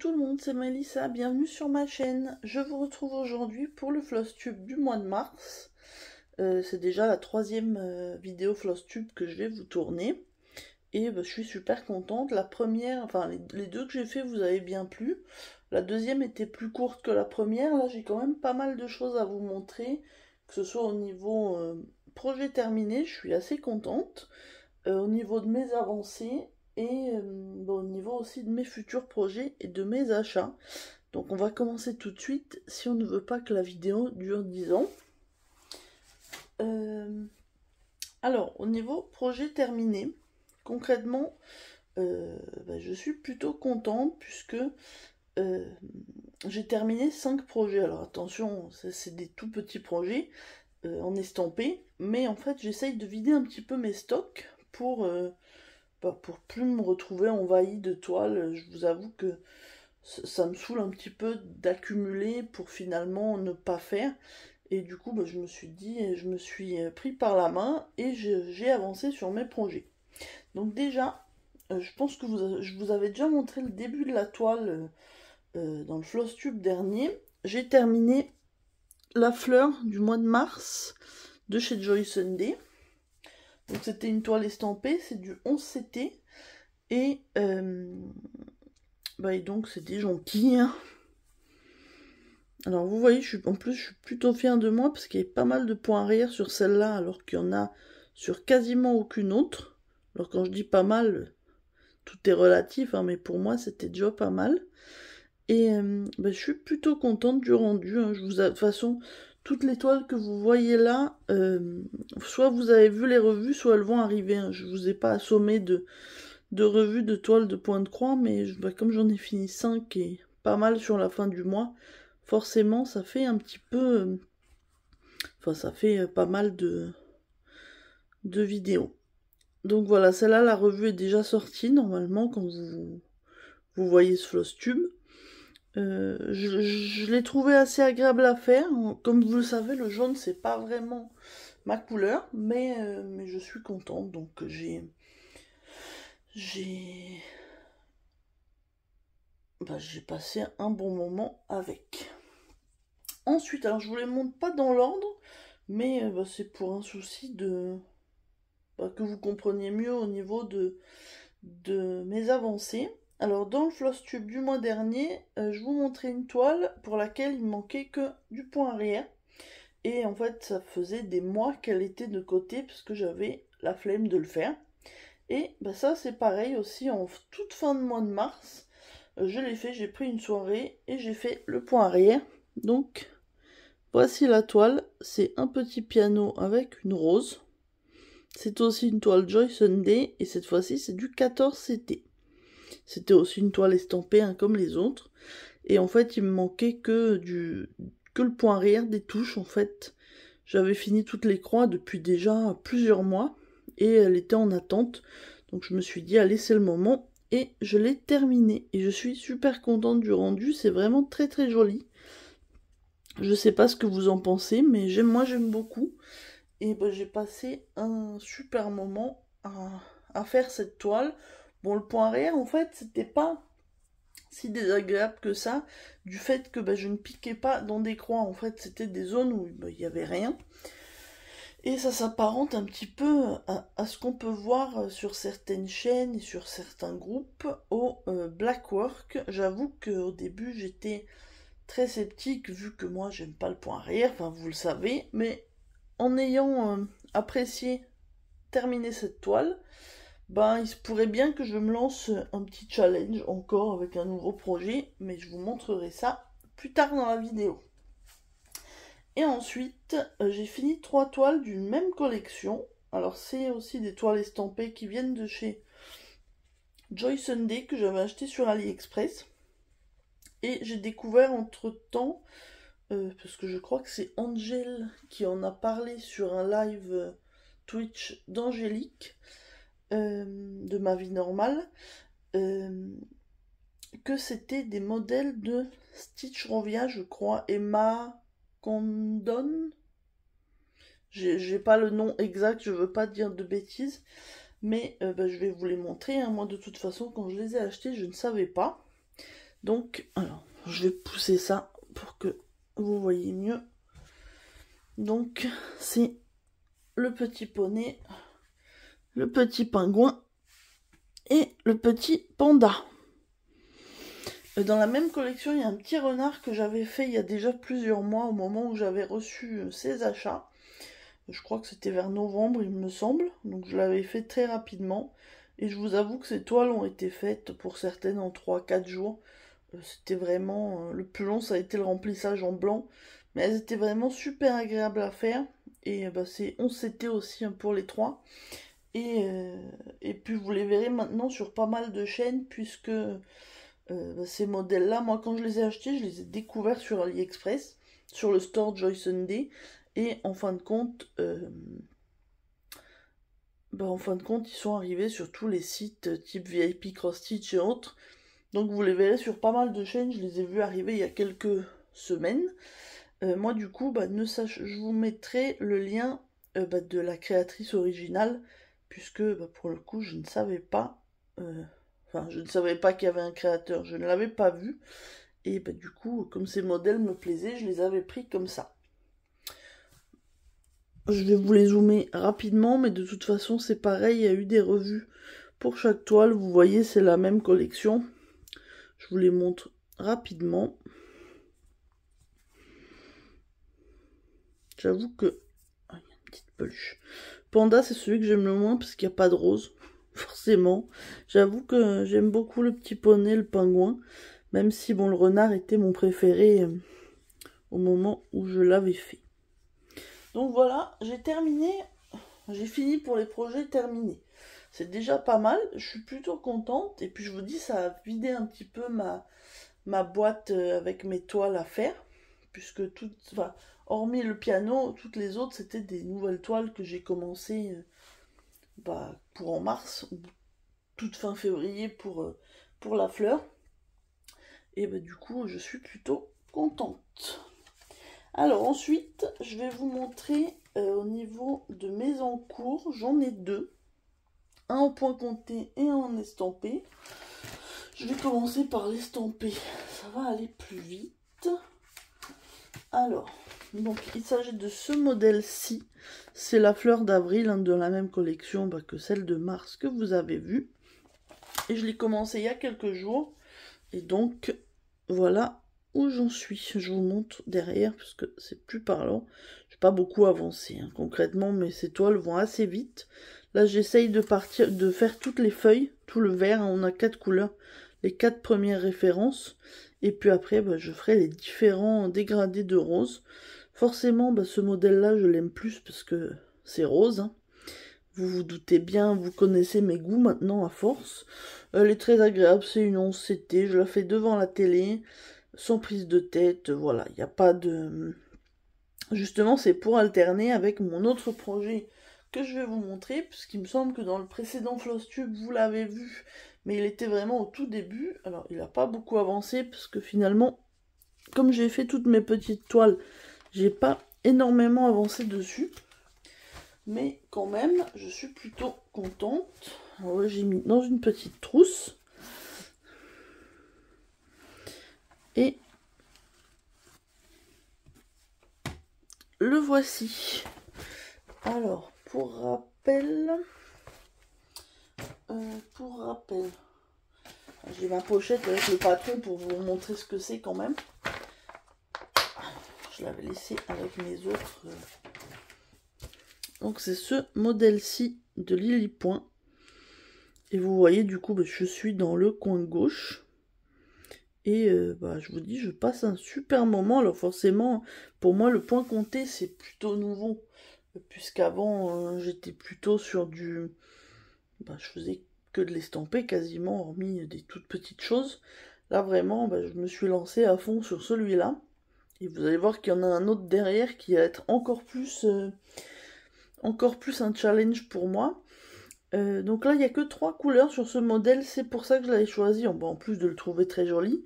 tout le monde, c'est Mélissa, bienvenue sur ma chaîne. Je vous retrouve aujourd'hui pour le Flosstube du mois de mars. C'est déjà la troisième vidéo Flosstube que je vais vous tourner. Et je suis super contente. La première, enfin les deux que j'ai fait vous avez bien plu. La deuxième était plus courte que la première. Là j'ai quand même pas mal de choses à vous montrer. Que ce soit au niveau projet terminé, je suis assez contente. Au niveau de mes avancées. Et au niveau aussi de mes futurs projets et de mes achats. Donc on va commencer tout de suite si on ne veut pas que la vidéo dure 10 ans. Alors au niveau projet terminé, concrètement je suis plutôt contente puisque j'ai terminé 5 projets. Alors attention, c'est des tout petits projets en estampé, mais en fait j'essaye de vider un petit peu mes stocks pour plus me retrouver envahi de toiles. Je vous avoue que ça me saoule un petit peu d'accumuler pour finalement ne pas faire. Et du coup, je me suis dit, je me suis pris par la main et j'ai avancé sur mes projets. Donc déjà, je pense que je vous avais déjà montré le début de la toile dans le Flosstube dernier. J'ai terminé la fleur du mois de mars de chez Joy Sunday. Donc c'était une toile estampée, c'est du 11 CT. Et donc c'était gentil. Hein. Alors vous voyez, en plus je suis plutôt fière de moi parce qu'il y a pas mal de points arrière sur celle-là alors qu'il y en a sur quasiment aucune autre. Alors quand je dis pas mal, tout est relatif, hein, mais pour moi c'était déjà pas mal. Et je suis plutôt contente du rendu. Hein. De toute façon, toutes les toiles que vous voyez là, soit vous avez vu les revues, soit elles vont arriver. Hein. Je vous ai pas assommé de revues de toiles de point de croix, mais comme j'en ai fini 5 et pas mal sur la fin du mois, forcément ça fait un petit peu... ça fait pas mal de vidéos. Donc voilà, celle-là, la revue est déjà sortie, normalement, quand vous voyez ce Flosstube. Je l'ai trouvé assez agréable à faire. Comme vous le savez, le jaune, c'est pas vraiment ma couleur, mais je suis contente, donc j'ai passé un bon moment avec. Ensuite, alors je vous les montre pas dans l'ordre, mais c'est pour un souci de que vous compreniez mieux au niveau de mes avancées. Alors dans le Flosstube du mois dernier, je vous montrais une toile pour laquelle il manquait que du point arrière. Et en fait, ça faisait des mois qu'elle était de côté parce que j'avais la flemme de le faire. Et ça, c'est pareil aussi en toute fin de mois de mars. Je l'ai fait, j'ai pris une soirée et j'ai fait le point arrière. Donc, voici la toile. C'est un petit piano avec une rose. C'est aussi une toile Joy Sunday et cette fois-ci, c'est du 14 CT. C'était aussi une toile estampée hein, comme les autres. Et en fait, il me manquait que le point arrière des touches en fait. J'avais fini toutes les croix depuis déjà plusieurs mois et elle était en attente. Donc je me suis dit allez c'est le moment et je l'ai terminée. Et je suis super contente du rendu, c'est vraiment très très joli. Je sais pas ce que vous en pensez mais moi j'aime beaucoup. Et j'ai passé un super moment à faire cette toile. Bon, le point arrière, en fait, c'était pas si désagréable que ça, du fait que je ne piquais pas dans des croix. En fait, c'était des zones où il n'y avait rien. Et ça s'apparente un petit peu à ce qu'on peut voir sur certaines chaînes et sur certains groupes au Blackwork. J'avoue qu'au début, j'étais très sceptique, vu que moi, j'aime pas le point arrière, enfin, vous le savez, mais en ayant apprécié terminer cette toile, il se pourrait bien que je me lance un petit challenge encore avec un nouveau projet, mais je vous montrerai ça plus tard dans la vidéo. Et ensuite, j'ai fini 3 toiles d'une même collection. Alors c'est aussi des toiles estampées qui viennent de chez Joy Sunday que j'avais acheté sur AliExpress. Et j'ai découvert entre-temps, parce que je crois que c'est Angel qui en a parlé sur un live Twitch d'Angélique, de ma vie normale, que c'était des modèles de Stitch Rovia, je crois, Emma Condon. J'ai pas le nom exact, je veux pas dire de bêtises, mais je vais vous les montrer. Hein. Moi, de toute façon, quand je les ai achetés, je ne savais pas. Donc, alors, je vais pousser ça pour que vous voyez mieux. Donc, c'est le petit poney, le petit pingouin et le petit panda. Dans la même collection, il y a un petit renard que j'avais fait il y a déjà plusieurs mois, au moment où j'avais reçu ces achats. Je crois que c'était vers novembre, il me semble. Donc je l'avais fait très rapidement. Et je vous avoue que ces toiles ont été faites pour certaines en 3-4 jours. C'était vraiment... le plus long, ça a été le remplissage en blanc. Mais elles étaient vraiment super agréables à faire. Et c'est 11 CT aussi pour les 3. Et puis vous les verrez maintenant sur pas mal de chaînes, puisque ces modèles-là, moi quand je les ai achetés, je les ai découverts sur AliExpress, sur le store Joy Sunday. Et en fin de compte, ils sont arrivés sur tous les sites type VIP, Cross Stitch et autres. Donc vous les verrez sur pas mal de chaînes, je les ai vus arriver il y a quelques semaines. Moi du coup, je vous mettrai le lien de la créatrice originale, puisque pour le coup je ne savais pas, je ne savais pas qu'il y avait un créateur, je ne l'avais pas vu. Et du coup, comme ces modèles me plaisaient, je les avais pris comme ça. Je vais vous les zoomer rapidement, mais de toute façon c'est pareil, il y a eu des revues pour chaque toile. Vous voyez, c'est la même collection. Je vous les montre rapidement. J'avoue que... Ah, il y a une petite peluche. Panda, c'est celui que j'aime le moins parce qu'il n'y a pas de rose, forcément. J'avoue que j'aime beaucoup le petit poney, le pingouin, même si bon, le renard était mon préféré au moment où je l'avais fait. Donc voilà, j'ai fini pour les projets terminés. C'est déjà pas mal, je suis plutôt contente. Et puis je vous dis, ça a vidé un petit peu ma boîte avec mes toiles à faire. Puisque hormis le piano, toutes les autres, c'était des nouvelles toiles que j'ai commencé pour en mars, ou toute fin février pour la fleur. Et du coup, je suis plutôt contente. Alors ensuite, je vais vous montrer au niveau de mes encours, j'en ai deux. Un en point compté et un en estampé. Je vais commencer par l'estampé, ça va aller plus vite. Alors, donc il s'agit de ce modèle-ci. C'est la fleur d'avril, de la même collection que celle de mars que vous avez vue. Et je l'ai commencé il y a quelques jours. Et donc, voilà où j'en suis. Je vous montre derrière, parce que c'est plus parlant. Je n'ai pas beaucoup avancé, concrètement, mais ces toiles vont assez vite. Là, j'essaye de faire toutes les feuilles, tout le vert. On a 4 couleurs, les 4 premières références. Et puis après, je ferai les différents dégradés de rose. Forcément, ce modèle-là, je l'aime plus parce que c'est rose. Vous vous doutez bien, vous connaissez mes goûts maintenant à force. Elle est très agréable, c'est une 11 CT. Je la fais devant la télé, sans prise de tête. Voilà, il n'y a pas de... Justement, c'est pour alterner avec mon autre projet que je vais vous montrer, puisqu'il me semble que dans le précédent Flosstube, vous l'avez vu, mais il était vraiment au tout début. Alors, il n'a pas beaucoup avancé, parce que finalement, comme j'ai fait toutes mes petites toiles, j'ai pas énormément avancé dessus. Mais quand même, je suis plutôt contente. Alors, j'ai mis dans une petite trousse. Et le voici. Alors, pour rappel, j'ai ma pochette avec le patron pour vous montrer ce que c'est quand même. Je l'avais laissé avec mes autres. Donc c'est ce modèle-ci de Lily Point. Et vous voyez du coup, je suis dans le coin gauche. Et je vous dis, je passe un super moment. Alors forcément, pour moi, le point compté, c'est plutôt nouveau. Puisqu'avant, j'étais plutôt sur du... je faisais que de l'estamper quasiment, hormis des toutes petites choses. Là, vraiment, je me suis lancée à fond sur celui-là. Et vous allez voir qu'il y en a un autre derrière qui va être encore plus un challenge pour moi. Donc là, il n'y a que 3 couleurs sur ce modèle. C'est pour ça que je l'avais choisi, en plus de le trouver très joli.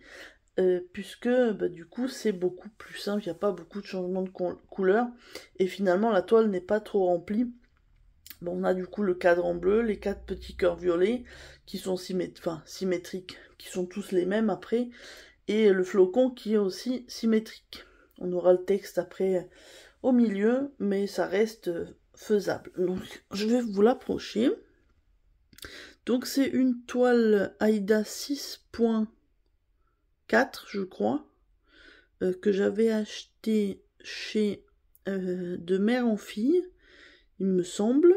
Puisque du coup c'est beaucoup plus simple, il n'y a pas beaucoup de changements de couleur et finalement la toile n'est pas trop remplie Bon, on a du coup le cadre en bleu, les 4 petits cœurs violets qui sont symétriques, qui sont tous les mêmes après, et le flocon qui est aussi symétrique. On aura le texte après au milieu, mais ça reste faisable. Donc je vais vous l'approcher. Donc c'est une toile Aïda 6.4 je crois, que j'avais acheté chez de mère en fille, il me semble.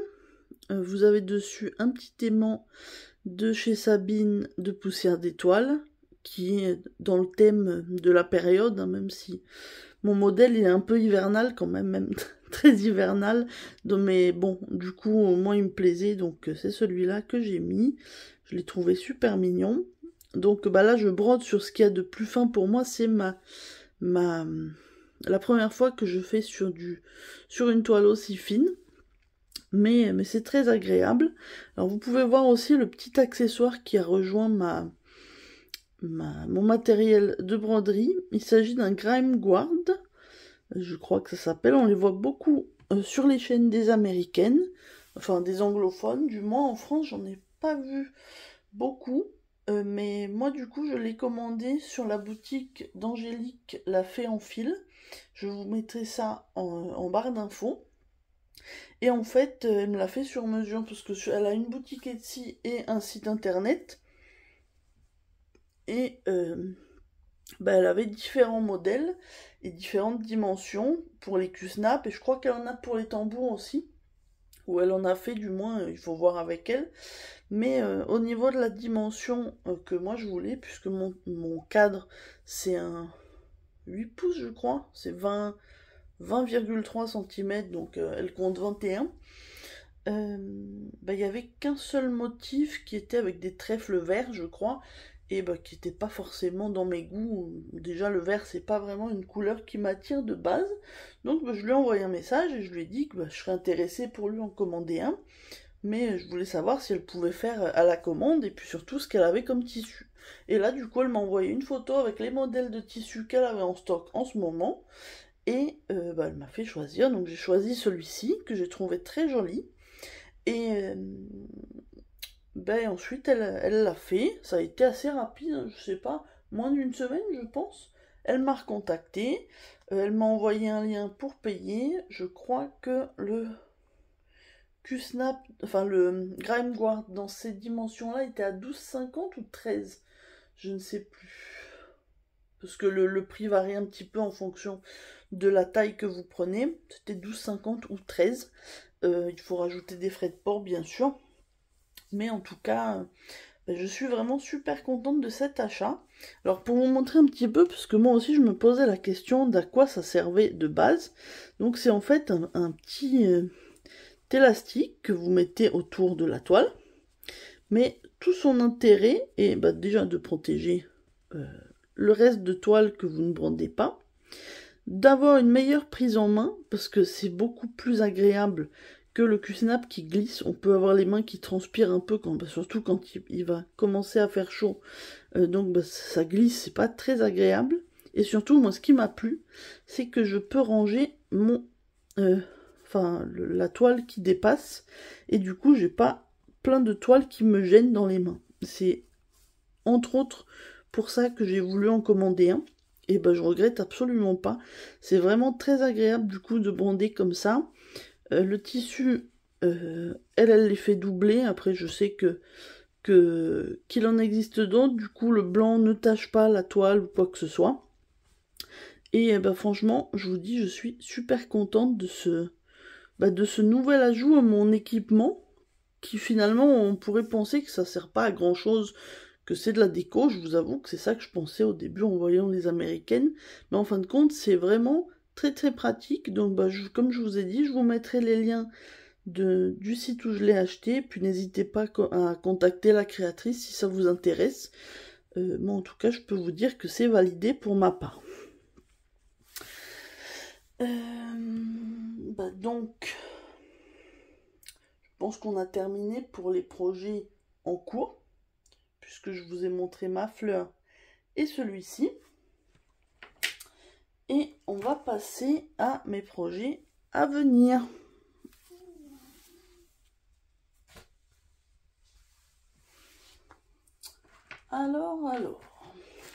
Vous avez dessus un petit aimant de chez Sabine de Poussière d'étoiles, qui est dans le thème de la période, hein, même si mon modèle il est un peu hivernal quand même très hivernal. Donc, mais bon, du coup, moi il me plaisait, donc c'est celui-là que j'ai mis. Je l'ai trouvé super mignon. Donc bah là, je brode sur ce qu'il y a de plus fin pour moi, c'est la première fois que je fais sur une toile aussi fine. Mais c'est très agréable. Alors vous pouvez voir aussi le petit accessoire qui a rejoint mon matériel de broderie. Il s'agit d'un Grime Guard, je crois que ça s'appelle. On les voit beaucoup sur les chaînes des américaines, enfin des anglophones. Du moins en France, j'en ai pas vu beaucoup. Mais moi du coup, je l'ai commandé sur la boutique d'Angélique, la fée en fil. Je vous mettrai ça en barre d'infos. Et en fait, elle me l'a fait sur mesure parce que elle a une boutique Etsy et un site internet. Et bah, elle avait différents modèles et différentes dimensions pour les Q-snap. Et je crois qu'elle en a pour les tambours aussi. Ou elle en a fait, du moins, il faut voir avec elle. Mais au niveau de la dimension que moi je voulais, puisque mon cadre c'est un 8 pouces, je crois. C'est 20,3 cm, donc elle compte 21. Bah, il y avait qu'un seul motif qui était avec des trèfles verts, je crois, et bah, qui n'était pas forcément dans mes goûts. Déjà, le vert, c'est pas vraiment une couleur qui m'attire de base. Donc, bah, je lui ai envoyé un message et je lui ai dit que bah, je serais intéressée pour lui en commander un. Mais je voulais savoir si elle pouvait faire à la commande et puis surtout ce qu'elle avait comme tissu. Et là, du coup, elle m'a envoyé une photo avec les modèles de tissu qu'elle avait en stock en ce moment. Et bah, elle m'a fait choisir. Donc, j'ai choisi celui-ci que j'ai trouvé très joli. Et ben ensuite elle l'a fait, ça a été assez rapide, hein, je sais pas, moins d'une semaine je pense. Elle m'a recontacté, elle m'a envoyé un lien pour payer. Je crois que le Q-Snap, enfin le Grime Guard dans ces dimensions-là était à 12,50 ou 13, je ne sais plus. Parce que le prix varie un petit peu en fonction de la taille que vous prenez. C'était 12,50 ou 13. Il faut rajouter des frais de port bien sûr. Mais en tout cas, je suis vraiment super contente de cet achat. Alors pour vous montrer un petit peu, parce que moi aussi je me posais la question d'à quoi ça servait de base. Donc c'est en fait un petit élastique que vous mettez autour de la toile. Mais tout son intérêt est déjà de protéger le reste de toile que vous ne brodez pas. D'avoir une meilleure prise en main, parce que c'est beaucoup plus agréable que le Q-Snap qui glisse. On peut avoir les mains qui transpirent un peu, surtout quand il va commencer à faire chaud. Donc ça glisse, c'est pas très agréable. Et surtout, moi ce qui m'a plu, c'est que je peux ranger la toile qui dépasse. Et du coup, j'ai pas plein de toiles qui me gênent dans les mains. C'est entre autres pour ça que j'ai voulu en commander un. Et ben je regrette absolument pas. C'est vraiment très agréable du coup de broder comme ça. Le tissu, elle les fait doubler. Après je sais qu'il en existe d'autres. Du coup le blanc ne tache pas la toile ou quoi que ce soit. Et ben franchement, je vous dis, je suis super contente de ce nouvel ajout à mon équipement. Qui finalement, on pourrait penser que ça sert pas à grand chose, que c'est de la déco. Je vous avoue que c'est ça que je pensais au début en voyant les américaines. Mais en fin de compte, c'est vraiment très très pratique. Donc comme je vous ai dit, je vous mettrai les liens du site où je l'ai acheté. Puis n'hésitez pas à contacter la créatrice si ça vous intéresse. Moi en tout cas, je peux vous dire que c'est validé pour ma part. Donc, je pense qu'on a terminé pour les projets en cours, puisque je vous ai montré ma fleur et celui-ci. Et on va passer à mes projets à venir. Alors,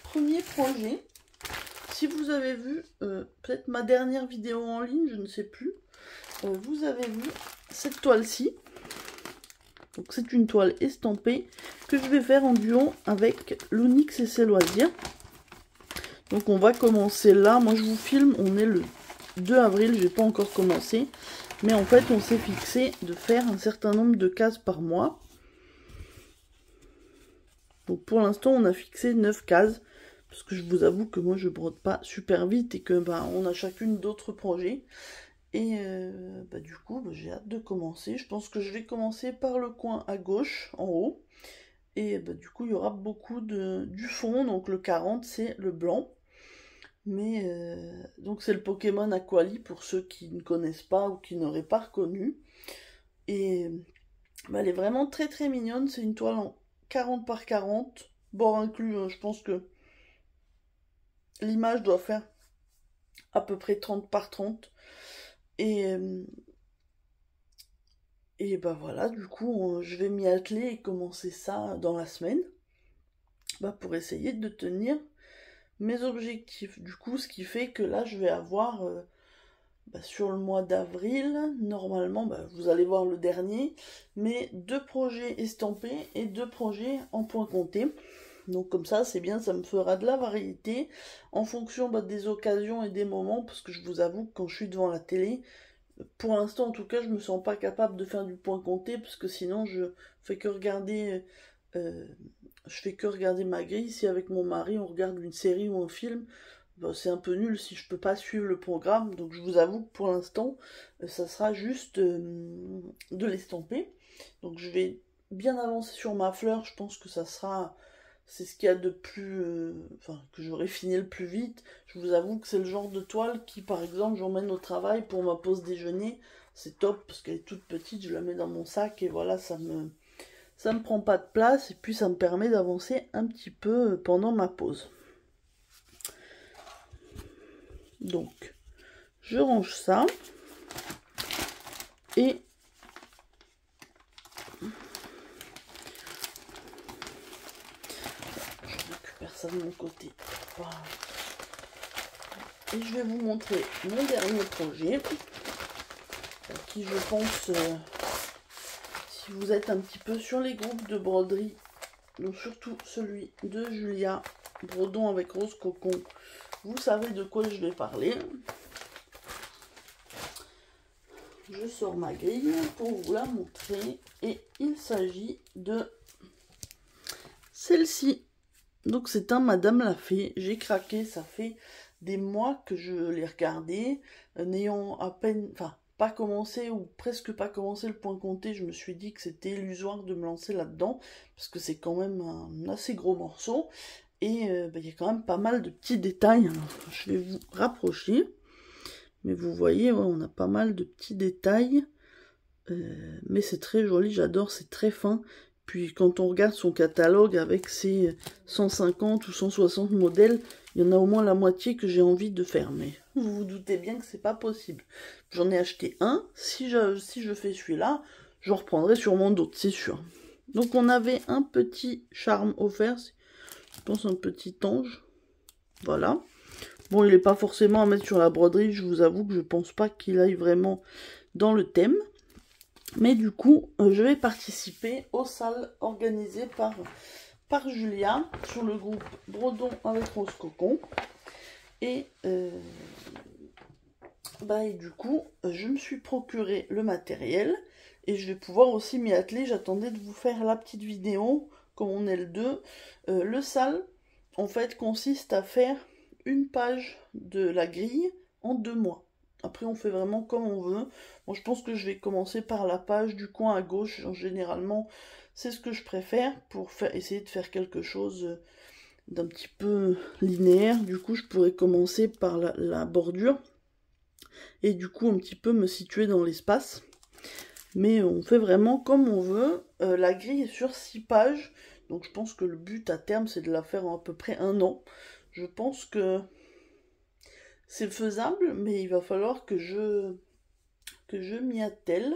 premier projet. Si vous avez vu, peut-être ma dernière vidéo en ligne, je ne sais plus, vous avez vu cette toile-ci. Donc c'est une toile estampée que je vais faire en duo avec l'Onyx et ses loisirs. Donc on va commencer là. Moi je vous filme, on est le 2 avril, j'ai pas encore commencé. Mais en fait on s'est fixé de faire un certain nombre de cases par mois. Donc pour l'instant on a fixé 9 cases. Parce que je vous avoue que moi je brode pas super vite et que on a chacune d'autres projets. Et du coup j'ai hâte de commencer. Je pense que je vais commencer par le coin à gauche en haut. Et du coup il y aura beaucoup du fond. Donc le 40 c'est le blanc. Mais donc c'est le Pokémon Aquali pour ceux qui ne connaissent pas ou qui n'auraient pas reconnu. Et elle est vraiment très très mignonne. C'est une toile en 40 par 40. Bord inclus, je pense que l'image doit faire à peu près 30 par 30. Et voilà, du coup, je vais m'y atteler et commencer ça dans la semaine. Pour essayer de tenir mes objectifs. Du coup, ce qui fait que là, je vais avoir, sur le mois d'avril, normalement, vous allez voir le dernier, mais 2 projets estampés et 2 projets en point compté. Donc comme ça, c'est bien, ça me fera de la variété en fonction des occasions et des moments, parce que je vous avoue que quand je suis devant la télé, pour l'instant en tout cas, je me sens pas capable de faire du point compté, parce que sinon je fais que regarder ma grille. Si avec mon mari on regarde une série ou un film, c'est un peu nul si je peux pas suivre le programme. Donc je vous avoue que pour l'instant, ça sera juste de l'estamper. Donc je vais bien avancer sur ma fleur, je pense que c'est ce qu'il y a de plus... que j'aurai fini le plus vite. Je vous avoue que c'est le genre de toile qui, par exemple, j'emmène au travail pour ma pause déjeuner. C'est top parce qu'elle est toute petite, je la mets dans mon sac et voilà, ça me prend pas de place et puis ça me permet d'avancer un petit peu pendant ma pause. Donc, je range ça. Et ça de mon côté. Voilà. Et je vais vous montrer mon dernier projet qui, je pense, si vous êtes un petit peu sur les groupes de broderie, donc surtout celui de Julia Brodon avec Rose Cocon, vous savez de quoi je vais parler. Je sors ma grille pour vous la montrer et il s'agit de celle-ci. Donc c'est un Madame la Fée, j'ai craqué, ça fait des mois que je l'ai regardé, n'ayant à peine, pas commencé ou presque pas commencé le point compté, je me suis dit que c'était illusoire de me lancer là-dedans, parce que c'est quand même un assez gros morceau, et il y a quand même pas mal de petits détails. Alors, je vais vous rapprocher, mais vous voyez, on a pas mal de petits détails, mais c'est très joli, j'adore, c'est très fin. Puis quand on regarde son catalogue avec ses 150 ou 160 modèles, il y en a au moins la moitié que j'ai envie de faire. Mais vous vous doutez bien que c'est pas possible. J'en ai acheté un. Si je fais celui-là, je reprendrai sûrement d'autres, c'est sûr. Donc on avait un petit charme offert. Je pense un petit ange. Voilà. Bon, il n'est pas forcément à mettre sur la broderie. Je vous avoue que je pense pas qu'il aille vraiment dans le thème. Mais du coup, je vais participer aux salles organisées par Julia sur le groupe Brodon avec Rose Cocon. Et du coup, je me suis procuré le matériel et je vais pouvoir aussi m'y atteler. J'attendais de vous faire la petite vidéo, comme on est le 2. Le sale, en fait, consiste à faire une page de la grille en 2 mois. Après, on fait vraiment comme on veut. Bon, je pense que je vais commencer par la page du coin à gauche. Généralement, c'est ce que je préfère pour essayer de faire quelque chose d'un petit peu linéaire. Du coup, je pourrais commencer par la bordure. Et du coup, un petit peu me situer dans l'espace. Mais on fait vraiment comme on veut. La grille est sur 6 pages. Donc, je pense que le but à terme, c'est de la faire en à peu près 1 an. Je pense que c'est faisable, mais il va falloir que je m'y attelle.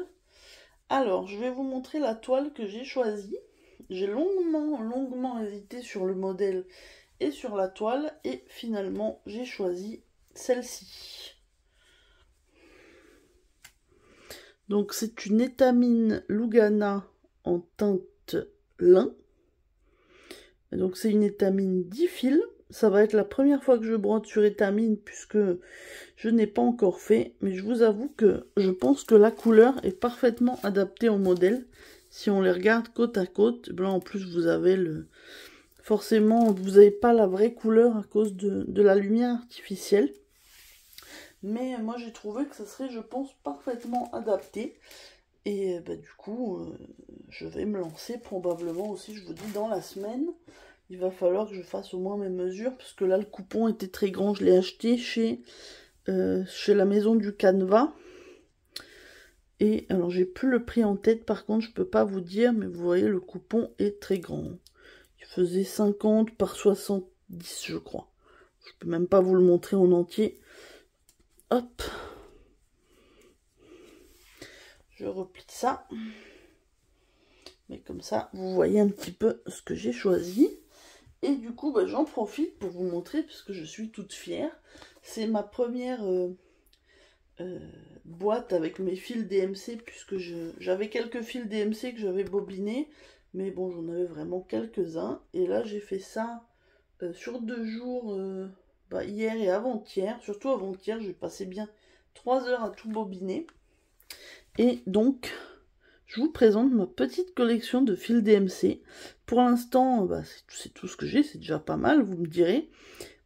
Alors, je vais vous montrer la toile que j'ai choisie. J'ai longuement hésité sur le modèle et sur la toile, et finalement j'ai choisi celle-ci. Donc c'est une étamine Lugana en teinte lin. Donc c'est une étamine 10 fils. Ça va être la première fois que je brode sur étamine puisque je n'ai pas encore fait. Mais je vous avoue que je pense que la couleur est parfaitement adaptée au modèle. Si on les regarde côte à côte, là en plus vous avez le... Forcément, vous n'avez pas la vraie couleur à cause de la lumière artificielle. Mais moi j'ai trouvé que ça serait, je pense, parfaitement adapté. Et du coup, je vais me lancer probablement aussi, je vous dis, dans la semaine. Il va falloir que je fasse au moins mes mesures, parce que là, le coupon était très grand. Je l'ai acheté chez la maison du Canva. Et alors, j'ai plus le prix en tête, par contre, je peux pas vous dire, mais vous voyez, le coupon est très grand. Il faisait 50 par 70, je crois. Je peux même pas vous le montrer en entier. Hop. Je replie ça. Mais comme ça, vous voyez un petit peu ce que j'ai choisi. Et du coup, j'en profite pour vous montrer, puisque je suis toute fière. C'est ma première boîte avec mes fils DMC, puisque j'avais quelques fils DMC que j'avais bobinés. Mais bon, j'en avais vraiment quelques-uns. Et là, j'ai fait ça sur 2 jours, hier et avant-hier. Surtout avant-hier, j'ai passé bien 3 heures à tout bobiner. Et donc, je vous présente ma petite collection de fils DMC. Pour l'instant, c'est tout ce que j'ai, c'est déjà pas mal, vous me direz.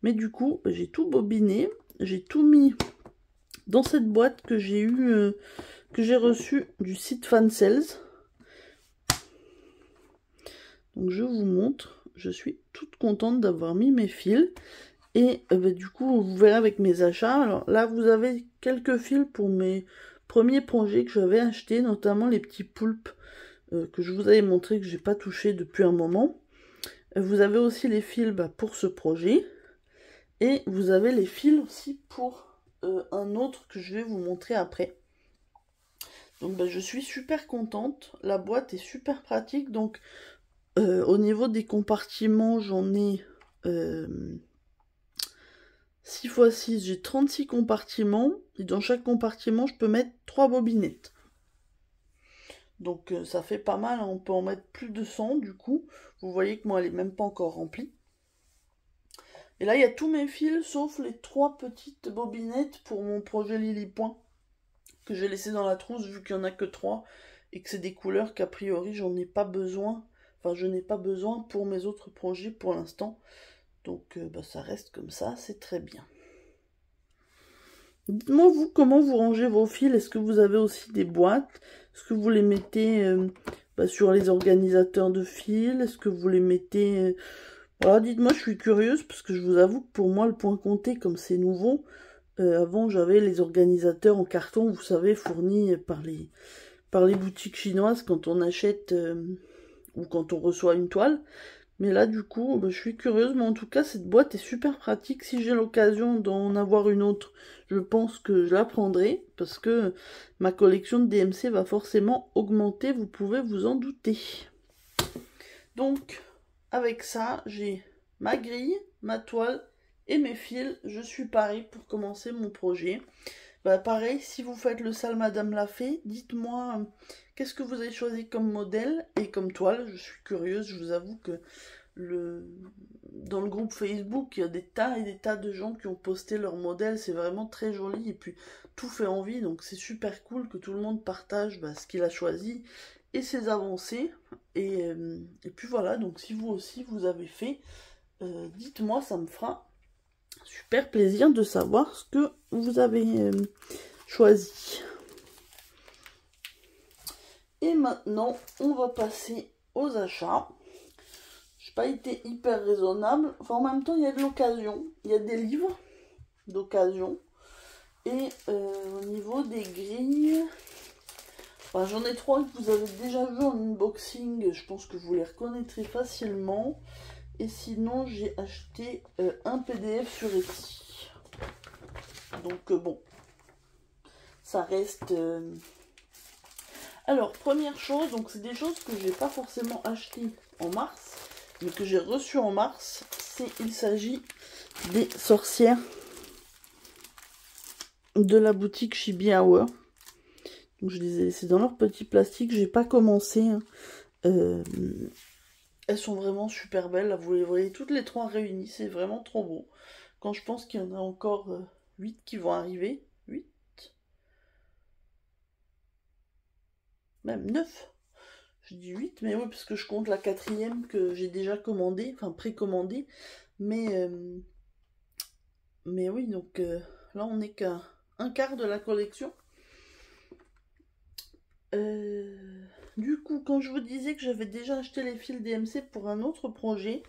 Mais du coup, j'ai tout bobiné, j'ai tout mis dans cette boîte que j'ai eu, que j'ai reçue du site Fansales. Donc je vous montre, je suis toute contente d'avoir mis mes fils. Et du coup, vous verrez avec mes achats. Alors là, vous avez quelques fils pour mes premiers projets que j'avais achetés, notamment les petits poulpes que je vous avais montré que j'ai pas touché depuis un moment. Vous avez aussi les fils pour ce projet. Et vous avez les fils aussi pour un autre que je vais vous montrer après. Donc je suis super contente. La boîte est super pratique. Donc au niveau des compartiments, j'en ai 6 x 6, j'ai 36 compartiments. Et dans chaque compartiment, je peux mettre 3 bobinettes. Donc ça fait pas mal, hein. On peut en mettre plus de 100 du coup. Vous voyez que moi, elle est même pas encore remplie. Et là, il y a tous mes fils, sauf les 3 petites bobinettes pour mon projet Lily Point, que j'ai laissé dans la trousse, vu qu'il n'y en a que 3, et que c'est des couleurs qu'a priori, j'en ai pas besoin. Enfin, je n'ai pas besoin pour mes autres projets pour l'instant. Donc, ça reste comme ça, c'est très bien. Dites-moi, vous, comment vous rangez vos fils? Est-ce que vous avez aussi des boîtes? Est-ce que vous les mettez sur les organisateurs de fils? Est-ce que vous les mettez... Voilà, dites-moi, je suis curieuse, parce que je vous avoue que pour moi, le point compté, comme c'est nouveau, avant, j'avais les organisateurs en carton, vous savez, fournis par les boutiques chinoises quand on achète ou quand on reçoit une toile. Mais là, du coup, je suis curieuse. Mais en tout cas, cette boîte est super pratique. Si j'ai l'occasion d'en avoir une autre, je pense que je la prendrai. Parce que ma collection de DMC va forcément augmenter. Vous pouvez vous en douter. Donc, avec ça, j'ai ma grille, ma toile et mes fils. Je suis parée pour commencer mon projet. Pareil, si vous faites le sale Madame l'a fait, dites-moi qu'est-ce que vous avez choisi comme modèle et comme toile. Je suis curieuse, je vous avoue que dans le groupe Facebook, il y a des tas et des tas de gens qui ont posté leur modèle. C'est vraiment très joli et puis tout fait envie. Donc c'est super cool que tout le monde partage ce qu'il a choisi et ses avancées. Et puis voilà, donc si vous aussi vous avez fait, dites-moi, ça me fera super plaisir de savoir ce que vous avez choisi. Et maintenant, on va passer aux achats. Je n'ai pas été hyper raisonnable. Enfin, en même temps, il y a de l'occasion. Il y a des livres d'occasion. Et au niveau des grilles, j'en ai 3 que vous avez déjà vu en unboxing. Je pense que vous les reconnaîtrez facilement. Et sinon, j'ai acheté un PDF sur Etsy. Donc bon, ça reste Alors, première chose, donc c'est des choses que j'ai pas forcément achetées en mars, mais que j'ai reçues en mars. Il s'agit des sorcières de la boutique Chibi Hour. Donc je les ai laissées dans leur petit plastique, j'ai pas commencé. Hein. Elles sont vraiment super belles, là, vous les voyez toutes les trois réunies, c'est vraiment trop beau. Quand je pense qu'il y en a encore 8 qui vont arriver, 8, même 9. Je dis 8, mais oui, parce que je compte la 4e que j'ai déjà commandée, enfin précommandée. Mais oui, donc là on n'est qu'à un quart de la collection. Du coup, quand je vous disais que j'avais déjà acheté les fils DMC pour un autre projet,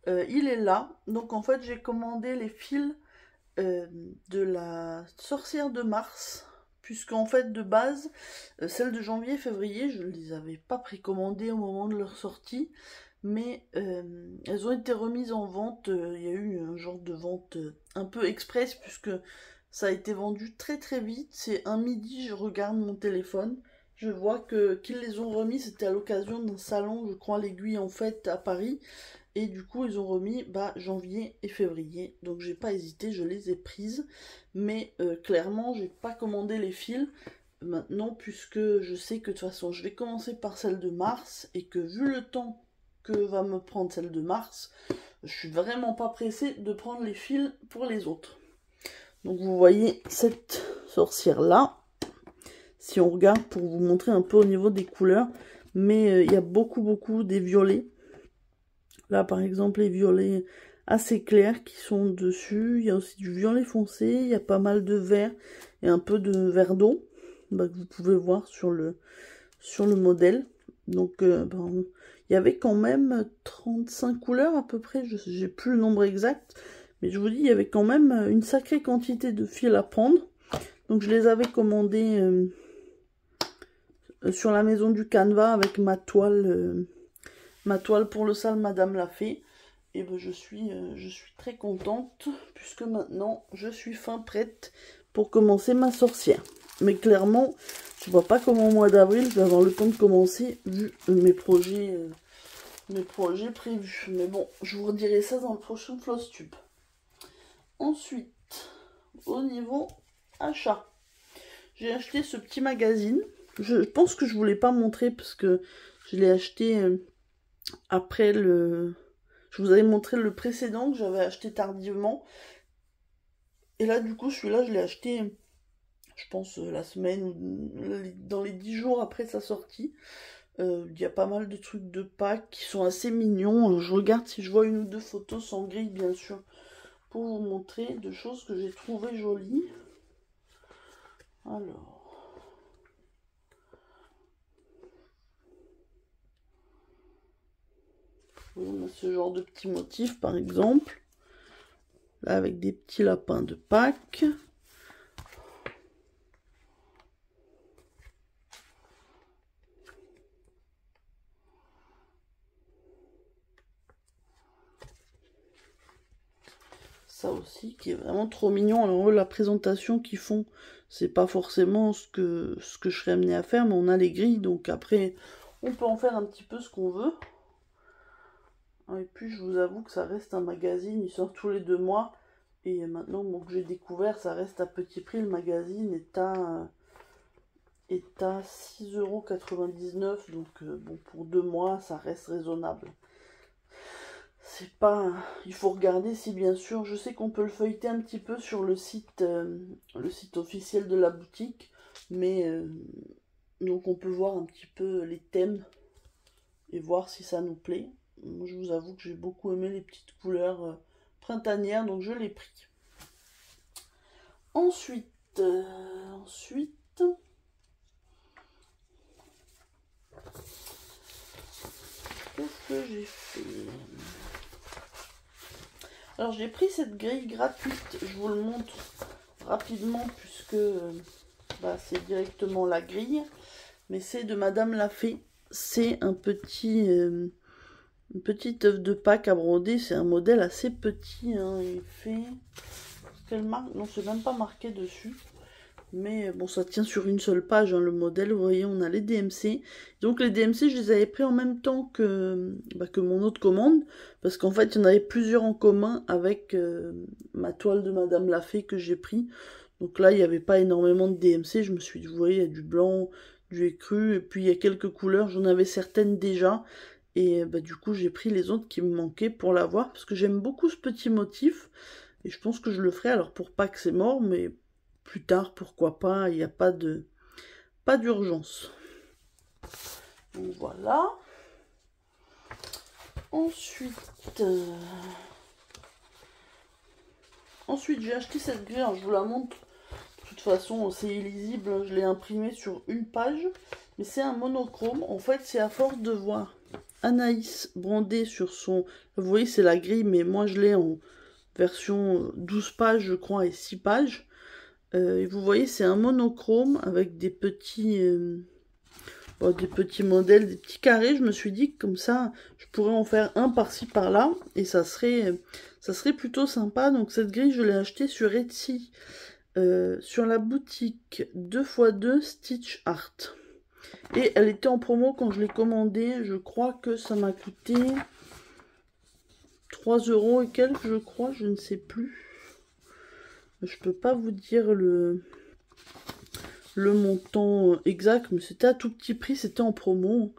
il est là. Donc en fait, j'ai commandé les fils de la sorcière de Mars, puisqu'en fait, de base, celles de janvier et février, je ne les avais pas précommandées au moment de leur sortie, mais elles ont été remises en vente. Il y a eu un genre de vente un peu express, puisque ça a été vendu très très vite. C'est un midi, je regarde mon téléphone. Je vois qu'ils les ont remis, c'était à l'occasion d'un salon, je crois, l'Aiguille en fait, à Paris. Et du coup, ils ont remis janvier et février. Donc, j'ai pas hésité, je les ai prises. Mais clairement, j'ai pas commandé les fils maintenant, puisque je sais que de toute façon, je vais commencer par celle de mars. Et que vu le temps que va me prendre celle de mars, je suis vraiment pas pressée de prendre les fils pour les autres. Donc, vous voyez cette sorcière-là. Si on regarde pour vous montrer un peu au niveau des couleurs, mais il y a beaucoup des violets. Là par exemple les violets assez clairs qui sont dessus, il y a aussi du violet foncé, il y a pas mal de vert et un peu de vert d'eau que vous pouvez voir sur le modèle. Donc il y avait quand même 35 couleurs à peu près, j'ai plus le nombre exact, mais je vous dis il y avait quand même une sacrée quantité de fils à prendre. Donc je les avais commandés sur la maison du Canva avec ma toile pour le sale Madame l'a fait. Et ben je suis très contente puisque maintenant je suis fin prête pour commencer ma sorcière. Mais clairement, je vois pas comment au mois d'avril je vais avoir le temps de commencer vu mes projets prévus. Mais bon, je vous redirai ça dans le prochain Flosstube. Ensuite, au niveau achat, j'ai acheté ce petit magazine. Je pense que je ne vous l'ai pas montré parce que je l'ai acheté après le... Je vous avais montré le précédent que j'avais acheté tardivement. Et là, du coup, celui-là, je l'ai acheté, je pense, la semaine, dans les 10 jours après sa sortie. Il y a pas mal de trucs de Pâques qui sont assez mignons. Je regarde si je vois une ou deux photos sans grille, bien sûr, pour vous montrer de choses que j'ai trouvées jolies. Alors... on a ce genre de petits motifs par exemple, là avec des petits lapins de Pâques. Ça aussi qui est vraiment trop mignon. Alors la présentation qu'ils font, c'est pas forcément ce que je serais amenée à faire, mais on a les grilles, donc après on peut en faire un petit peu ce qu'on veut. Et puis je vous avoue que ça reste un magazine, il sort tous les 2 mois. Et maintenant que j'ai découvert, ça reste à petit prix. Le magazine est à 6,99 €. Donc bon, pour 2 mois, ça reste raisonnable. C'est pas... Il faut regarder si bien sûr... Je sais qu'on peut le feuilleter un petit peu sur le site officiel de la boutique. Mais donc on peut voir un petit peu les thèmes et voir si ça nous plaît. Moi, je vous avoue que j'ai beaucoup aimé les petites couleurs printanières, donc je l'ai pris. Ensuite, qu'est-ce que j'ai fait? Alors, j'ai pris cette grille gratuite, je vous le montre rapidement puisque c'est directement la grille, mais c'est de Madame l'a fait. C'est un petit... une petite œuf de Pâques à broder, c'est un modèle assez petit, hein. Il fait... Quelle marque? Non, c'est même pas marqué dessus. Mais bon, ça tient sur une seule page, hein, le modèle. Vous voyez, on a les DMC. Donc les DMC, je les avais pris en même temps que mon autre commande. Parce qu'en fait, il y en avait plusieurs en commun avec ma toile de Madame Lafay que j'ai pris. Donc là, il n'y avait pas énormément de DMC. Je me suis dit, vous voyez, il y a du blanc, du écru. Et puis il y a quelques couleurs. J'en avais certaines déjà. Et du coup, j'ai pris les autres qui me manquaient pour l'avoir. Parce que j'aime beaucoup ce petit motif. Et je pense que je le ferai. Alors pour pas que c'est mort, mais... plus tard, pourquoi pas, il n'y a pas d'urgence. Donc voilà. Ensuite, j'ai acheté cette grille, alors je vous la montre. De toute façon, c'est illisible, je l'ai imprimé sur une page. Mais c'est un monochrome. En fait, c'est à force de voir Anaïs brandée sur son... Vous voyez, c'est la grille, mais moi je l'ai en version 12 pages, je crois, et 6 pages. Et vous voyez, c'est un monochrome avec des petits modèles, des petits carrés. Je me suis dit que comme ça, je pourrais en faire un par-ci par-là et ça serait plutôt sympa. Donc cette grille, je l'ai achetée sur Etsy, sur la boutique 2x2 Stitch Art. Et elle était en promo quand je l'ai commandée. Je crois que ça m'a coûté 3 € et quelques, je crois, je ne sais plus. Je peux pas vous dire le montant exact, mais c'était à tout petit prix, c'était en promo.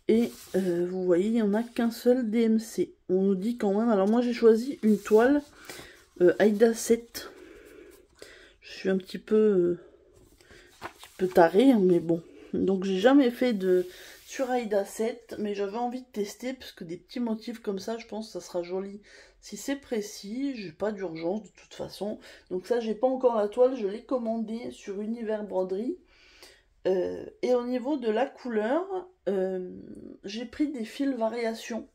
Et vous voyez, il n'y en a qu'un seul DMC. On nous dit quand même... Alors moi j'ai choisi une toile Aida 7. Je suis un petit peu tarée, mais bon. Donc j'ai jamais fait sur Aida 7, mais j'avais envie de tester, parce que des petits motifs comme ça, je pense que ça sera joli. Si c'est précis, j'ai pas d'urgence de toute façon. Donc ça, j'ai pas encore la toile, je l'ai commandée sur Univers Broderie. Et au niveau de la couleur, j'ai pris des fils variations.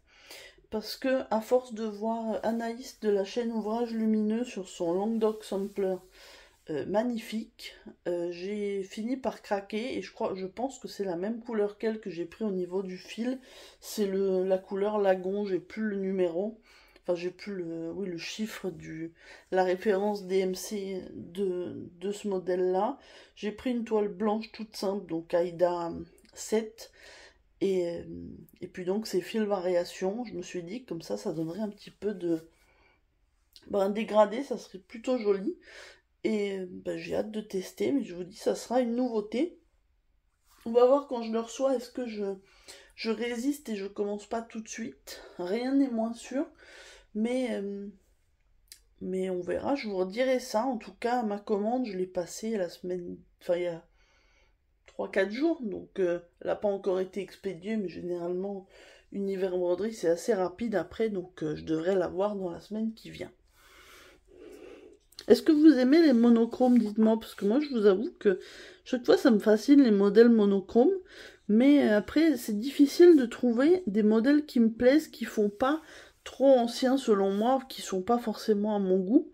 Parce que à force de voir Anaïs de la chaîne Ouvrage Lumineux sur son Languedoc Sampler magnifique, j'ai fini par craquer et je pense que c'est la même couleur qu'elle que j'ai pris au niveau du fil. C'est la couleur Lagon, j'ai plus le numéro. Enfin, j'ai plus le chiffre la référence DMC de ce modèle-là. J'ai pris une toile blanche toute simple, donc Aida 7. Et puis donc ces fils variations, je me suis dit que comme ça donnerait un petit peu un dégradé, ça serait plutôt joli. Et j'ai hâte de tester, mais je vous dis, ça sera une nouveauté. On va voir quand je le reçois, est-ce que je résiste et je commence pas tout de suite. Rien n'est moins sûr. Mais on verra, je vous redirai ça. En tout cas, ma commande, je l'ai passée la semaine... Enfin, il y a 3-4 jours. Donc, elle n'a pas encore été expédiée. Mais généralement, Univers Broderie, c'est assez rapide après. Donc, je devrais l'avoir dans la semaine qui vient. Est-ce que vous aimez les monochromes? Dites-moi. Parce que moi, je vous avoue que chaque fois, ça me fascine les modèles monochromes. Mais après, c'est difficile de trouver des modèles qui me plaisent, qui font pas... trop anciens selon moi, qui sont pas forcément à mon goût,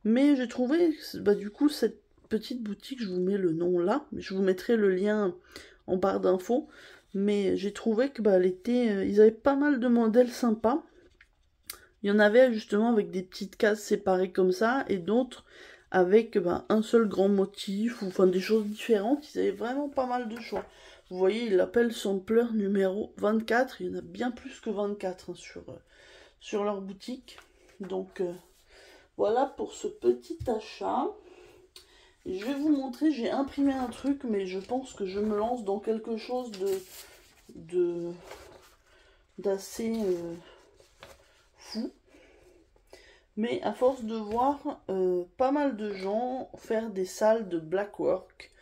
mais j'ai trouvé du coup cette petite boutique, je vous mets le nom là, mais je vous mettrai le lien en barre d'infos, mais j'ai trouvé que ils avaient pas mal de modèles sympas. Il y en avait justement avec des petites cases séparées comme ça, et d'autres avec un seul grand motif, ou enfin des choses différentes. Ils avaient vraiment pas mal de choix. Vous voyez, ils l'appellent sampler numéro 24, il y en a bien plus que 24 sur leur boutique. Donc voilà pour ce petit achat. Et je vais vous montrer, j'ai imprimé un truc, mais je pense que je me lance dans quelque chose d'assez fou. Mais à force de voir pas mal de gens faire des salles de black work,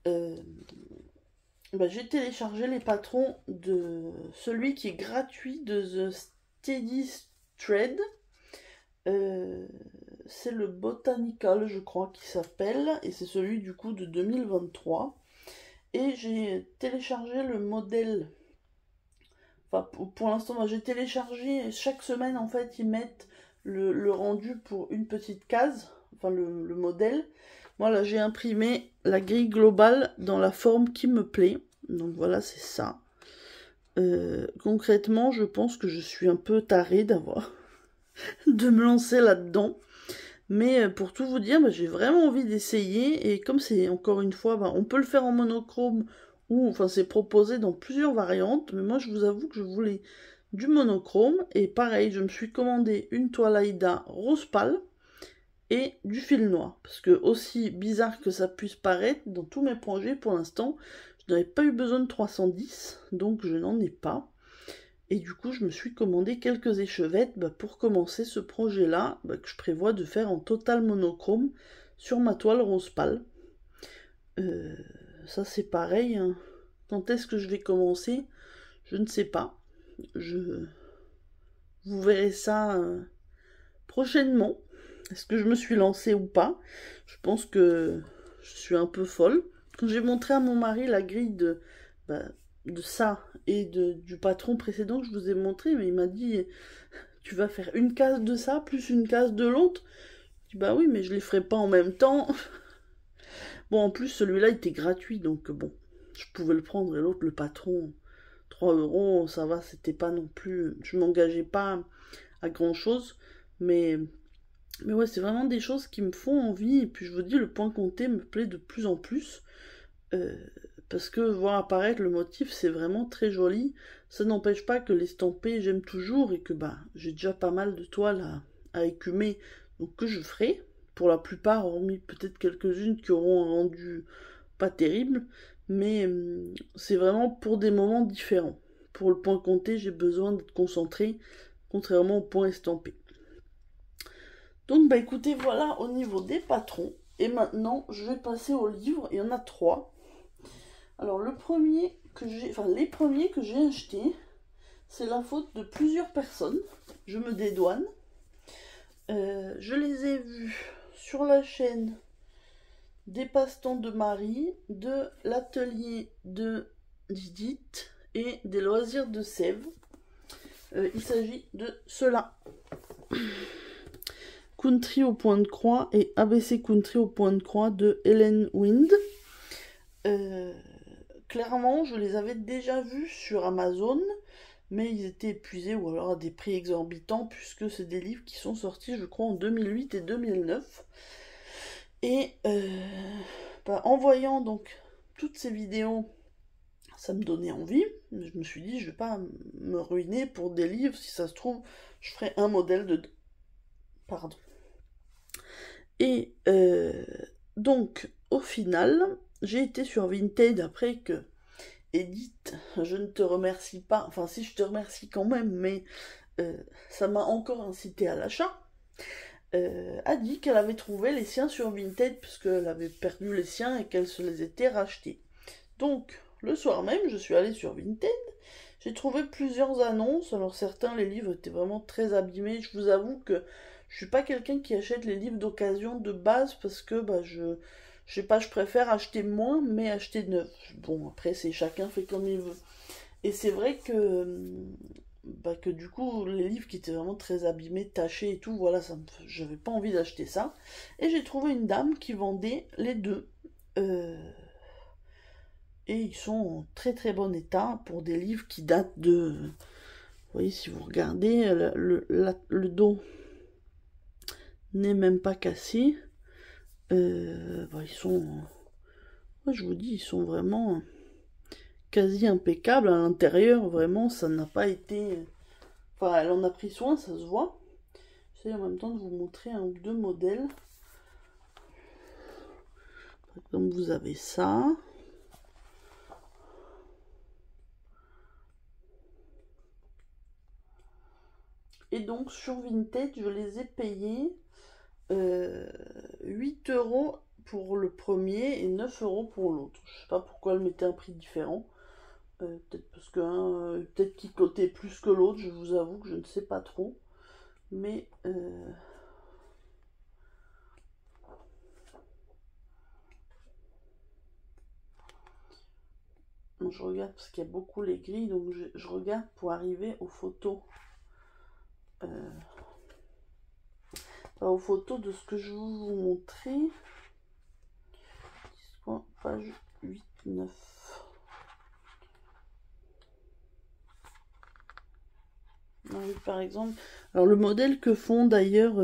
j'ai téléchargé les patrons de celui qui est gratuit de The Steady Thread. C'est le Botanical, je crois, qui s'appelle, et c'est celui du coup de 2023. Et j'ai téléchargé le modèle. Enfin, pour l'instant, j'ai téléchargé chaque semaine, en fait, ils mettent le rendu pour une petite case, enfin le modèle. Moi, là, j'ai imprimé la grille globale dans la forme qui me plaît. Donc voilà, c'est ça. Concrètement, je pense que je suis un peu tarée de me lancer là-dedans. Mais pour tout vous dire, j'ai vraiment envie d'essayer. Et comme c'est, encore une fois, on peut le faire en monochrome, ou enfin c'est proposé dans plusieurs variantes. Mais moi, je vous avoue que je voulais du monochrome. Et pareil, je me suis commandé une toile Aïda rose pâle et du fil noir. Parce que, aussi bizarre que ça puisse paraître, dans tous mes projets, pour l'instant, je n'avais pas eu besoin de 310, donc je n'en ai pas. Et du coup, je me suis commandé quelques échevettes pour commencer ce projet-là, que je prévois de faire en total monochrome sur ma toile rose pâle. Ça, c'est pareil. Hein. Quand est-ce que je vais commencer? Je ne sais pas. Vous verrez ça prochainement. Est-ce que je me suis lancée ou pas? Je pense que je suis un peu folle. Quand j'ai montré à mon mari la grille de ça et du patron précédent que je vous ai montré, mais il m'a dit, tu vas faire une case de ça plus une case de l'autre. Je dis, bah oui, mais je les ferai pas en même temps. Bon, en plus, celui-là était gratuit, donc bon, je pouvais le prendre, et l'autre, le patron, 3 €, ça va, c'était pas non plus, je m'engageais pas à grand chose, mais ouais, c'est vraiment des choses qui me font envie, et puis je vous dis, le point compté me plaît de plus en plus, parce que voir apparaître le motif, c'est vraiment très joli. Ça n'empêche pas que l'estampé, j'aime toujours, et que j'ai déjà pas mal de toiles à écumer, donc que je ferai, pour la plupart, hormis peut-être quelques-unes qui auront un rendu pas terrible, mais c'est vraiment pour des moments différents. Pour le point compté, j'ai besoin d'être concentré, contrairement au point estampé. Donc écoutez, voilà au niveau des patrons. Et maintenant, je vais passer aux livres. Il y en a 3. Alors les premiers que j'ai achetés, c'est la faute de plusieurs personnes. Je me dédouane. Je les ai vus sur la chaîne des passe-temps de Marie, de l'atelier de Didith et des loisirs de Sèvres. Il s'agit de cela. Country au point de croix et ABC Country au point de croix de Helen Wind. Clairement, je les avais déjà vus sur Amazon, mais ils étaient épuisés ou alors à des prix exorbitants, puisque c'est des livres qui sont sortis, je crois, en 2008 et 2009. Et en voyant donc toutes ces vidéos, ça me donnait envie. Je me suis dit, je vais pas me ruiner pour des livres, si ça se trouve, je ferai un modèle de... Pardon. Et donc, au final, j'ai été sur Vinted après que Edith, je ne te remercie pas, enfin si je te remercie quand même, mais ça m'a encore incité à l'achat, a dit qu'elle avait trouvé les siens sur Vinted puisqu'elle avait perdu les siens et qu'elle se les était rachetés. Donc, le soir même, je suis allée sur Vinted, j'ai trouvé plusieurs annonces. Alors certains, les livres étaient vraiment très abîmés. Je vous avoue que je suis pas quelqu'un qui achète les livres d'occasion de base parce que je sais pas, je préfère acheter moins mais acheter neuf. Bon, après c'est chacun fait comme il veut. Et c'est vrai que du coup les livres qui étaient vraiment très abîmés, tachés et tout, voilà, j'avais pas envie d'acheter ça. Et j'ai trouvé une dame qui vendait les deux. Et ils sont en très très bon état pour des livres qui datent de... Vous voyez, si vous regardez, le dos n'est même pas cassé. Ils sont... Moi, je vous dis, ils sont vraiment quasi impeccables. À l'intérieur, vraiment, ça n'a pas été... Enfin, elle en a pris soin, ça se voit. J'essaie en même temps de vous montrer un ou deux modèles. Par exemple, vous avez ça. Et donc sur Vinted, je les ai payés 8 € pour le premier et 9 € pour l'autre. Je sais pas pourquoi elle mettait un prix différent. Peut-être parce que peut-être qu'il cotait plus que l'autre, je vous avoue que je ne sais pas trop. Mais je regarde parce qu'il y a beaucoup les grilles, donc je regarde pour arriver aux photos. Aux photos de ce que je vais vous montrer. Page 8, 9. Oui, par exemple. Alors le modèle que font d'ailleurs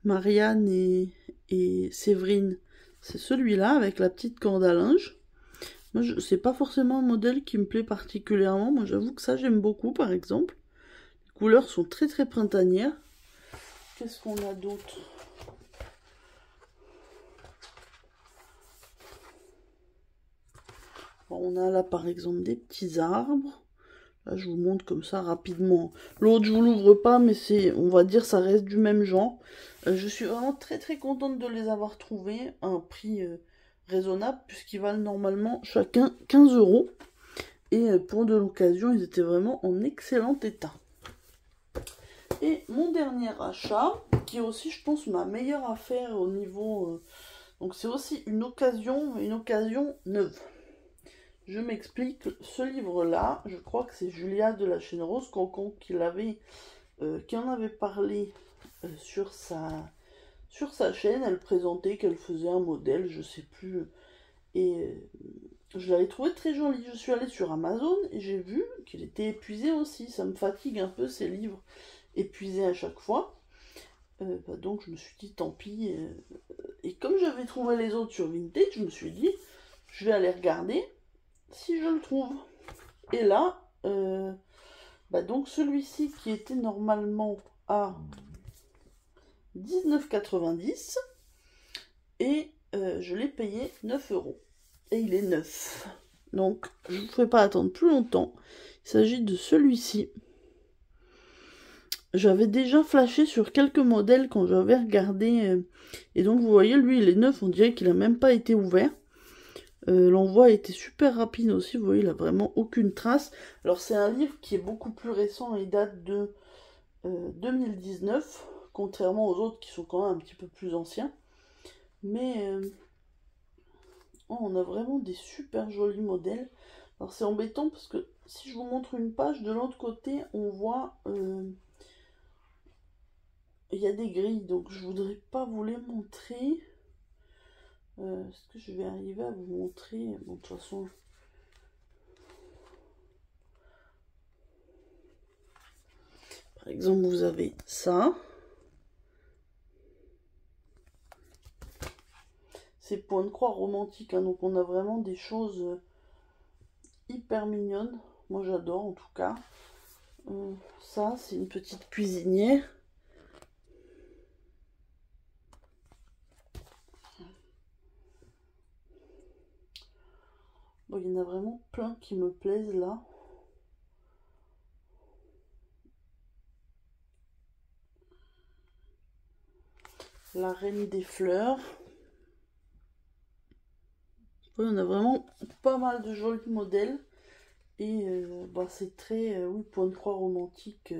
Marianne et Séverine, c'est celui-là avec la petite corde à linge. Moi, c'est pas forcément un modèle qui me plaît particulièrement. Moi, j'avoue que ça, j'aime beaucoup, par exemple. Les couleurs sont très très printanières. Qu'est-ce qu'on a d'autre? Bon, on a là, par exemple, des petits arbres. Là, je vous montre comme ça rapidement. L'autre, je vous l'ouvre pas, mais c'est, on va dire, ça reste du même genre. Je suis vraiment très très contente de les avoir trouvés à un prix raisonnable, puisqu'ils valent normalement chacun 15 €. Et pour de l'occasion, ils étaient vraiment en excellent état. Et mon dernier achat, qui est aussi, je pense, ma meilleure affaire au niveau... donc c'est aussi une occasion neuve. Je m'explique, ce livre-là, je crois que c'est Julia de la chaîne Rose Cancan qui en avait parlé sur sa chaîne. Elle présentait qu'elle faisait un modèle, je sais plus. Et je l'avais trouvé très joli. Je suis allée sur Amazon et j'ai vu qu'il était épuisé aussi. Ça me fatigue un peu ces livres épuisés à chaque fois. Donc je me suis dit tant pis. Et comme j'avais trouvé les autres sur Vintage, je me suis dit je vais aller regarder si je le trouve. Et là, donc celui-ci qui était normalement à 19,90 et je l'ai payé 9 €. Et il est neuf. Donc, je ne vous fais pas attendre plus longtemps. Il s'agit de celui-ci. J'avais déjà flashé sur quelques modèles quand j'avais regardé. Et donc, vous voyez, lui, il est neuf. On dirait qu'il n'a même pas été ouvert. L'envoi a été super rapide aussi. Vous voyez, il n'a vraiment aucune trace. Alors, c'est un livre qui est beaucoup plus récent. Il date de 2019. Contrairement aux autres qui sont quand même un petit peu plus anciens. Mais... oh, on a vraiment des super jolis modèles. Alors c'est embêtant parce que si je vous montre une page, de l'autre côté, on voit... il y a des grilles, donc je voudrais pas vous les montrer. Est-ce que je vais arriver à vous montrer? Bon, de toute façon... Par exemple, vous avez ça. C'est point de croix romantique, hein, donc on a vraiment des choses hyper mignonnes. Moi j'adore en tout cas. Ça, c'est une petite cuisinière. Bon, il y en a vraiment plein qui me plaisent là. La reine des fleurs. Oui, on a vraiment pas mal de jolis modèles. Et c'est très, oui, point de croix romantique.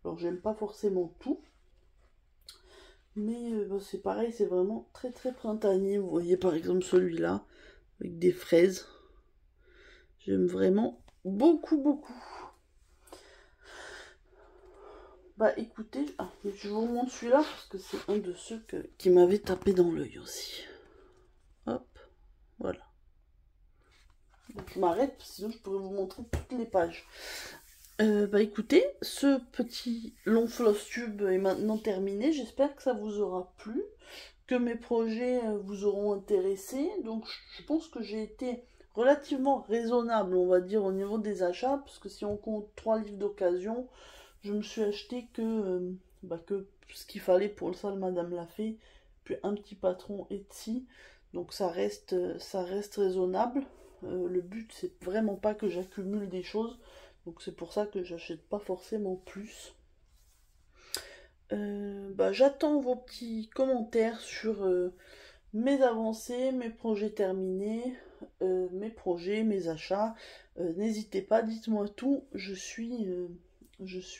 Alors, j'aime pas forcément tout. Mais c'est pareil, c'est vraiment très très printanier. Vous voyez par exemple celui-là, avec des fraises. J'aime vraiment beaucoup, beaucoup. Bah écoutez, je vous montre celui-là parce que c'est un de ceux qui m'avait tapé dans l'œil aussi. Hop, voilà. Donc je m'arrête, sinon je pourrais vous montrer toutes les pages. Écoutez, ce petit long floss tube est maintenant terminé. J'espère que ça vous aura plu, que mes projets vous auront intéressé. Donc je pense que j'ai été relativement raisonnable, on va dire, au niveau des achats, parce que si on compte 3 livres d'occasion, je me suis acheté que ce qu'il fallait pour le salle Madame l'a fait, puis un petit patron Etsy. Donc ça reste raisonnable. Le but c'est vraiment pas que j'accumule des choses, donc c'est pour ça que j'achète pas forcément plus. J'attends vos petits commentaires sur mes avancées, mes projets terminés, mes projets, mes achats. N'hésitez pas, dites-moi tout, je suis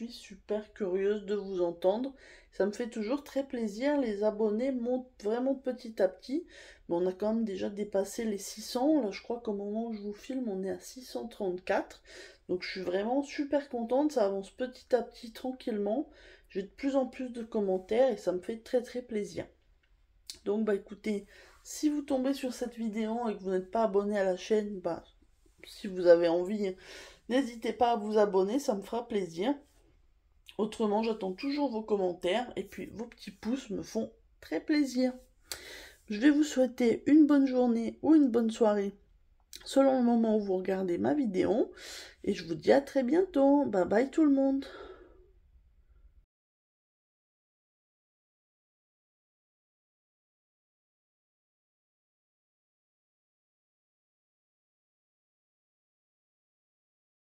super curieuse de vous entendre. Ça me fait toujours très plaisir. Les abonnés montent vraiment petit à petit. Mais on a quand même déjà dépassé les 600. Là, je crois qu'au moment où je vous filme, on est à 634. Donc, je suis vraiment super contente. Ça avance petit à petit, tranquillement. J'ai de plus en plus de commentaires et ça me fait très très plaisir. Donc, écoutez, si vous tombez sur cette vidéo et que vous n'êtes pas abonné à la chaîne, si vous avez envie... n'hésitez pas à vous abonner, ça me fera plaisir. Autrement, j'attends toujours vos commentaires et puis vos petits pouces me font très plaisir. Je vais vous souhaiter une bonne journée ou une bonne soirée selon le moment où vous regardez ma vidéo. Et je vous dis à très bientôt. Bye bye tout le monde.